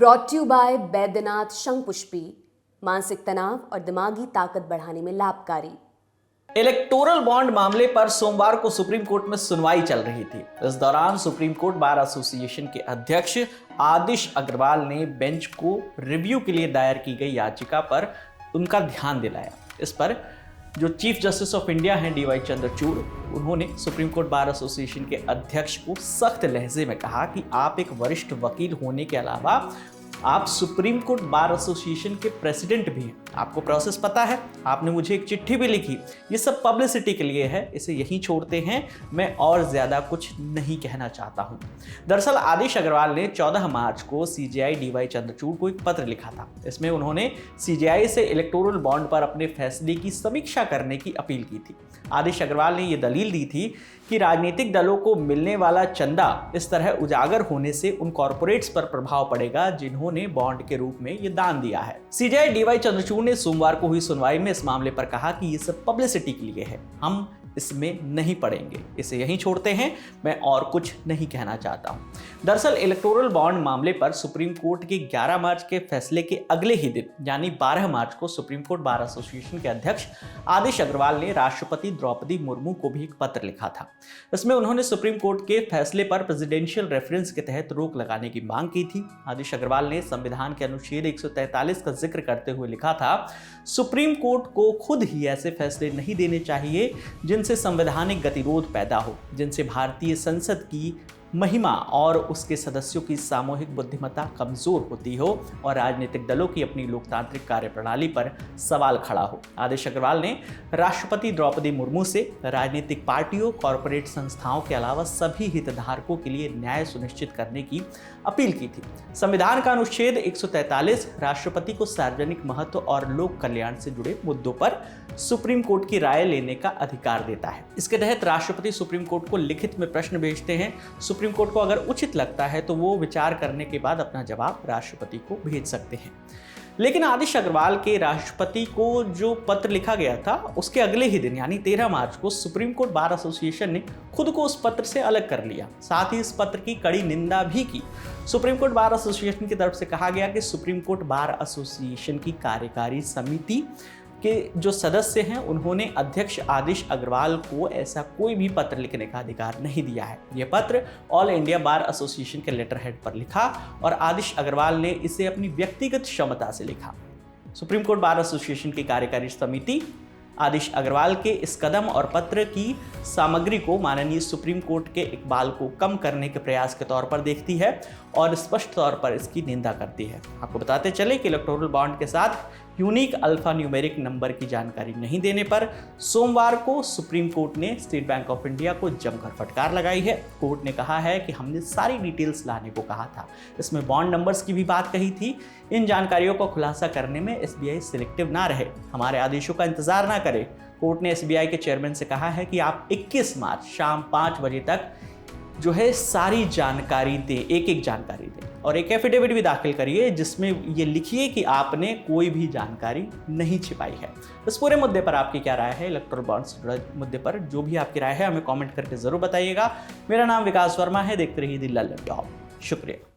Brought to you by Baidyanath Shankhpushpi, मानसिक तनाव और दिमागी ताकत बढ़ाने में लाभकारी। इलेक्टोरल बॉन्ड मामले पर सोमवार को सुप्रीम कोर्ट में सुनवाई चल रही थी। इस दौरान सुप्रीम कोर्ट बार एसोसिएशन के अध्यक्ष आदिश अग्रवाल ने बेंच को रिव्यू के लिए दायर की गई याचिका पर उनका ध्यान दिलाया। इस पर जो चीफ जस्टिस ऑफ इंडिया हैं डीवाई चंद्रचूड़, उन्होंने सुप्रीम कोर्ट बार एसोसिएशन के अध्यक्ष को सख्त लहजे में कहा कि आप एक वरिष्ठ वकील होने के अलावा आप सुप्रीम कोर्ट बार एसोसिएशन के प्रेसिडेंट भी हैं। आपको प्रोसेस पता है, आपने मुझे एक चिट्ठी भी लिखी। ये सब पब्लिसिटी के लिए है, इसे यहीं छोड़ते हैं। मैं और ज़्यादा कुछ नहीं कहना चाहता हूँ। दरअसल आदिश अग्रवाल ने 14 मार्च को सीजेआई डीवाई चंद्रचूड़ को एक पत्र लिखा था। इसमें उन्होंने सीजेआई से इलेक्टोरल बॉन्ड पर अपने फैसले की समीक्षा करने की अपील की थी। आदिश अग्रवाल ने यह दलील दी थी कि राजनीतिक दलों को मिलने वाला चंदा इस तरह उजागर होने से उन कॉर्पोरेट्स पर प्रभाव पड़ेगा जिन्होंने बॉन्ड के रूप में ये दान दिया है। सीजेआई डीवाई चंद्रचूड़ ने सोमवार को हुई सुनवाई में इस मामले पर कहा कि ये सब पब्लिसिटी के लिए है, हम इसमें नहीं पड़ेंगे, इसे यहीं छोड़ते हैं। मैं और कुछ नहीं कहना चाहता हूं। दरअसल इलेक्टोरल बॉन्ड मामले पर सुप्रीम कोर्ट के 11 मार्च के फैसले के अगले ही दिन यानी 12 मार्च को सुप्रीम कोर्ट बार एसोसिएशन के अध्यक्ष आदिश अग्रवाल ने राष्ट्रपति द्रौपदी मुर्मू को भी एक पत्र लिखा था। इसमें उन्होंने सुप्रीम कोर्ट के फैसले पर प्रेसिडेंशियल रेफरेंस के तहत रोक लगाने की मांग की थी। आदिश अग्रवाल ने संविधान के अनुच्छेद 143 का जिक्र करते हुए लिखा था, सुप्रीम कोर्ट को खुद ही ऐसे फैसले नहीं देने चाहिए जिनसे संवैधानिक गतिरोध पैदा हो, जिनसे भारतीय संसद की महिमा और उसके सदस्यों की सामूहिक बुद्धिमत्ता कमजोर होती हो और राजनीतिक दलों की अपनी लोकतांत्रिक कार्यप्रणाली पर सवाल खड़ा हो। आदिश अग्रवाल ने राष्ट्रपति द्रौपदी मुर्मू से राजनीतिक पार्टियों, कॉरपोरेट संस्थाओं के अलावा सभी हितधारकों के लिए न्याय सुनिश्चित करने की अपील की थी। संविधान का अनुच्छेद 143 राष्ट्रपति को सार्वजनिक महत्व और लोक कल्याण से जुड़े मुद्दों पर सुप्रीम कोर्ट की राय लेने का अधिकार देता है। इसके तहत राष्ट्रपति सुप्रीम कोर्ट को लिखित में प्रश्न भेजते हैं। सुप्रीम कोर्ट को अगर उचित लगता है तो वो विचार करने के बाद अपना जवाब राष्ट्रपति को भेज सकते हैं। लेकिन आदिश अग्रवाल के राष्ट्रपति को जो पत्र लिखा गया था उसके अगले ही दिन यानी 13 मार्च को सुप्रीम कोर्ट बार एसोसिएशन ने खुद को उस पत्र से अलग कर लिया। साथ ही इस पत्र की कड़ी निंदा भी की। सुप्रीम कोर्ट बार एसोसिएशन की तरफ से कहा गया कि सुप्रीम कोर्ट बार एसोसिएशन की कार्यकारी समिति के जो सदस्य हैं उन्होंने अध्यक्ष आदिश अग्रवाल को ऐसा कोई भी पत्र लिखने का अधिकार नहीं दिया है। यह पत्र ऑल इंडिया बार एसोसिएशन के लेटर हेड पर लिखा और आदिश अग्रवाल ने इसे अपनी व्यक्तिगत क्षमता से लिखा। सुप्रीम कोर्ट बार एसोसिएशन की कार्यकारी समिति आदिश अग्रवाल के इस कदम और पत्र की सामग्री को माननीय सुप्रीम कोर्ट के इकबाल को कम करने के प्रयास के तौर पर देखती है और स्पष्ट तौर पर इसकी निंदा करती है। आपको बताते चले कि इलेक्टोरल बॉन्ड के साथ यूनिक अल्फा न्यूमेरिक नंबर की जानकारी नहीं देने पर सोमवार को सुप्रीम कोर्ट ने स्टेट बैंक ऑफ इंडिया को जमकर फटकार लगाई है। कोर्ट ने कहा है कि हमने सारी डिटेल्स लाने को कहा था, इसमें बॉन्ड नंबर्स की भी बात कही थी। इन जानकारियों को खुलासा करने में एसबीआई सिलेक्टिव ना रहे, हमारे आदेशों का इंतजार ना करे। कोर्ट ने एसबीआई के चेयरमैन से कहा है कि आप 21 मार्च शाम 5 बजे तक जो है सारी जानकारी दें, एक जानकारी दें और एक एफिडेविट भी दाखिल करिए जिसमें ये लिखिए कि आपने कोई भी जानकारी नहीं छिपाई है। इस पूरे मुद्दे पर आपकी क्या राय है? इलेक्टोरल बॉन्ड से जुड़े मुद्दे पर जो भी आपकी राय है हमें कमेंट करके जरूर बताइएगा। मेरा नाम विकास वर्मा है, देखते रहिए द लल्लन टॉप। शुक्रिया।